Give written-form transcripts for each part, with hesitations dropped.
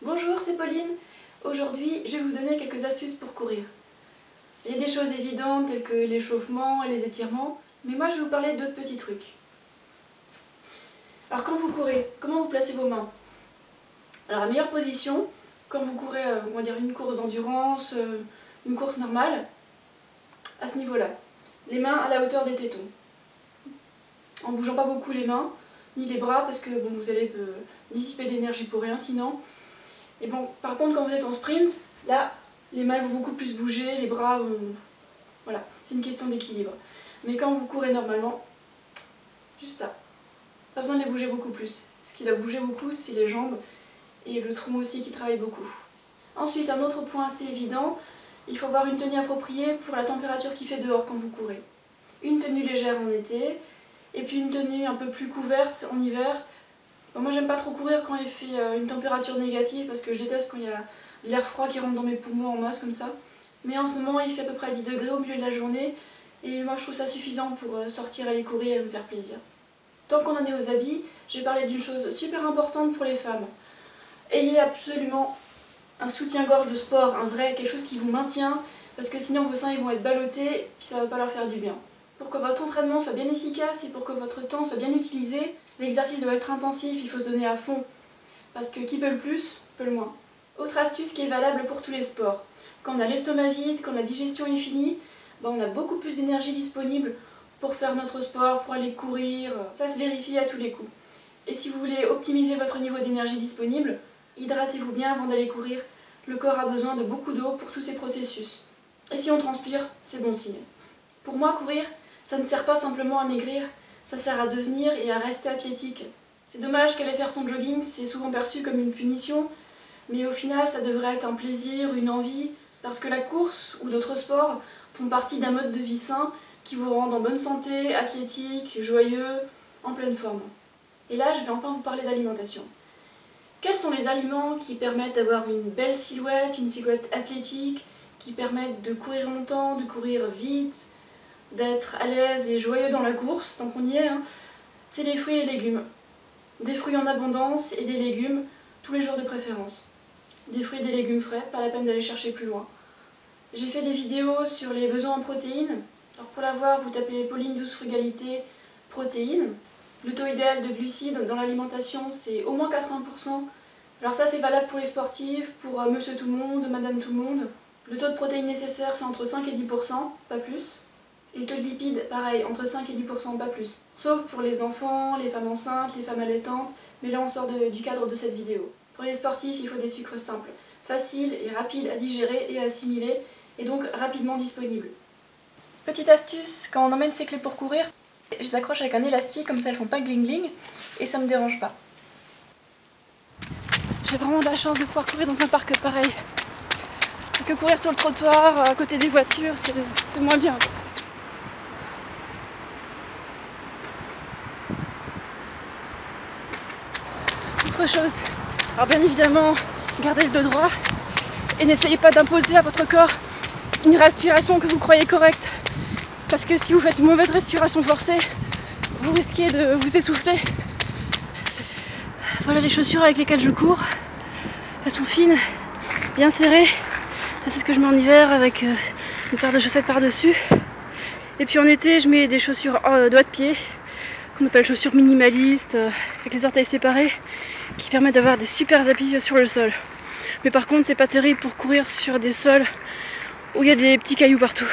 Bonjour, c'est Pauline. Aujourd'hui, je vais vous donner quelques astuces pour courir. Il y a des choses évidentes telles que l'échauffement et les étirements, mais moi je vais vous parler d'autres petits trucs. Alors quand vous courez, comment vous placez vos mains? Alors la meilleure position, quand vous courez on va dire une course d'endurance, une course normale, à ce niveau-là. Les mains à la hauteur des tétons. En bougeant pas beaucoup les mains, ni les bras, parce que bon, vous allez dissiper de l'énergie pour rien sinon. Et bon, par contre, quand vous êtes en sprint, là, les mains vont beaucoup plus bouger, les bras vont... Voilà, c'est une question d'équilibre. Mais quand vous courez normalement, juste ça. Pas besoin de les bouger beaucoup plus. Ce qui va bouger beaucoup, c'est les jambes et le tronc aussi qui travaille beaucoup. Ensuite, un autre point assez évident, il faut avoir une tenue appropriée pour la température qu'il fait dehors quand vous courez. Une tenue légère en été, et puis une tenue un peu plus couverte en hiver. Moi j'aime pas trop courir quand il fait une température négative parce que je déteste quand il y a de l'air froid qui rentre dans mes poumons en masse comme ça. Mais en ce moment il fait à peu près 10 degrés au milieu de la journée et moi je trouve ça suffisant pour sortir, aller courir et me faire plaisir. Tant qu'on en est aux habits, je vais parler d'une chose super importante pour les femmes. Ayez absolument un soutien-gorge de sport, un vrai, quelque chose qui vous maintient, parce que sinon vos seins ils vont être ballottés et puis ça va pas leur faire du bien. Pour que votre entraînement soit bien efficace et pour que votre temps soit bien utilisé, l'exercice doit être intensif, il faut se donner à fond. Parce que qui peut le plus, peut le moins. Autre astuce qui est valable pour tous les sports. Quand on a l'estomac vide, quand la digestion est finie, on a beaucoup plus d'énergie disponible pour faire notre sport, pour aller courir. Ça se vérifie à tous les coups. Et si vous voulez optimiser votre niveau d'énergie disponible, hydratez-vous bien avant d'aller courir. Le corps a besoin de beaucoup d'eau pour tous ces processus. Et si on transpire, c'est bon signe. Pour moi, courir, ça ne sert pas simplement à maigrir, ça sert à devenir et à rester athlétique. C'est dommage qu'aller faire son jogging, c'est souvent perçu comme une punition, mais au final, ça devrait être un plaisir, une envie, parce que la course ou d'autres sports font partie d'un mode de vie sain qui vous rend en bonne santé, athlétique, joyeux, en pleine forme. Et là, je vais enfin vous parler d'alimentation. Quels sont les aliments qui permettent d'avoir une belle silhouette, une silhouette athlétique, qui permettent de courir longtemps, de courir vite, d'être à l'aise et joyeux dans la course, tant qu'on y est, c'est les fruits et les légumes. Des fruits en abondance et des légumes tous les jours de préférence. Des fruits et des légumes frais, pas la peine d'aller chercher plus loin. J'ai fait des vidéos sur les besoins en protéines. Alors pour la voir, vous tapez Pauline Douce Frugalité protéines. Le taux idéal de glucides dans l'alimentation, c'est au moins 80%. Alors ça, c'est valable pour les sportifs, pour monsieur tout le monde, madame tout le monde. Le taux de protéines nécessaire, c'est entre 5 et 10%, pas plus. Et le taux de lipides, pareil, entre 5 et 10%, pas plus. Sauf pour les enfants, les femmes enceintes, les femmes allaitantes, mais là on sort du cadre de cette vidéo. Pour les sportifs, il faut des sucres simples, faciles et rapides à digérer et à assimiler, et donc rapidement disponibles. Petite astuce, quand on emmène ses clés pour courir, je les accroche avec un élastique, comme ça elles font pas gling gling, et ça me dérange pas. J'ai vraiment de la chance de pouvoir courir dans un parc pareil. Que courir sur le trottoir, à côté des voitures, c'est moins bien. Autre chose, alors bien évidemment, gardez le dos droit et n'essayez pas d'imposer à votre corps une respiration que vous croyez correcte. Parce que si vous faites une mauvaise respiration forcée, vous risquez de vous essouffler. Voilà les chaussures avec lesquelles je cours. Elles sont fines, bien serrées. Ça, c'est ce que je mets en hiver avec une paire de chaussettes par-dessus. Et puis en été, je mets des chaussures doigts de pied, qu'on appelle chaussures minimalistes, avec les orteils séparés, qui permettent d'avoir des super appuis sur le sol. Mais par contre, c'est pas terrible pour courir sur des sols où il y a des petits cailloux partout.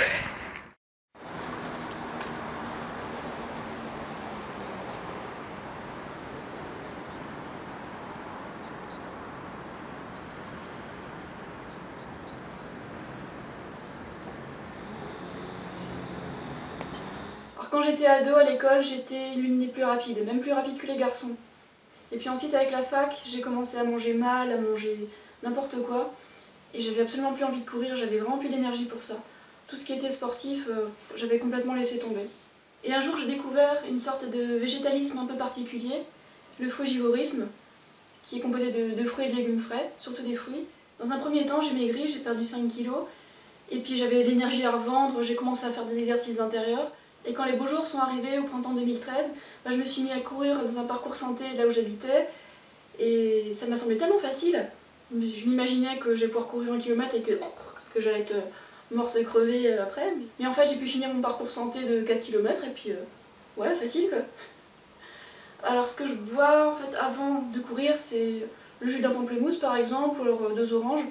Quand j'étais ado à l'école, j'étais l'une des plus rapides, même plus rapide que les garçons. Et puis ensuite avec la fac, j'ai commencé à manger mal, à manger n'importe quoi. Et j'avais absolument plus envie de courir, j'avais vraiment plus d'énergie pour ça. Tout ce qui était sportif, j'avais complètement laissé tomber. Et un jour j'ai découvert une sorte de végétalisme un peu particulier, le frugivorisme, qui est composé de fruits et de légumes frais, surtout des fruits. Dans un premier temps, j'ai maigri, j'ai perdu 5 kilos. Et puis j'avais l'énergie à revendre, j'ai commencé à faire des exercices d'intérieur. Et quand les beaux jours sont arrivés au printemps 2013, je me suis mis à courir dans un parcours santé là où j'habitais. Et ça m'a semblé tellement facile. Je m'imaginais que j'allais pouvoir courir 1 km et que j'allais être morte et crevée après. Mais en fait, j'ai pu finir mon parcours santé de 4 km et puis ouais, facile quoi. Alors ce que je bois en fait avant de courir, c'est le jus d'un pamplemousse par exemple, ou alors 2 oranges.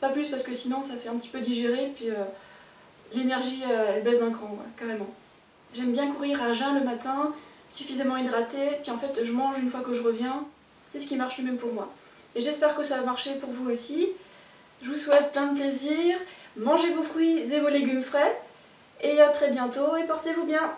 Pas plus parce que sinon ça fait un petit peu digérer, puis l'énergie elle baisse d'un cran, ouais, carrément. J'aime bien courir à jeun le matin, suffisamment hydratée, puis en fait je mange une fois que je reviens. C'est ce qui marche le mieux pour moi. Et j'espère que ça va marcher pour vous aussi. Je vous souhaite plein de plaisir, mangez vos fruits et vos légumes frais, et à très bientôt et portez-vous bien.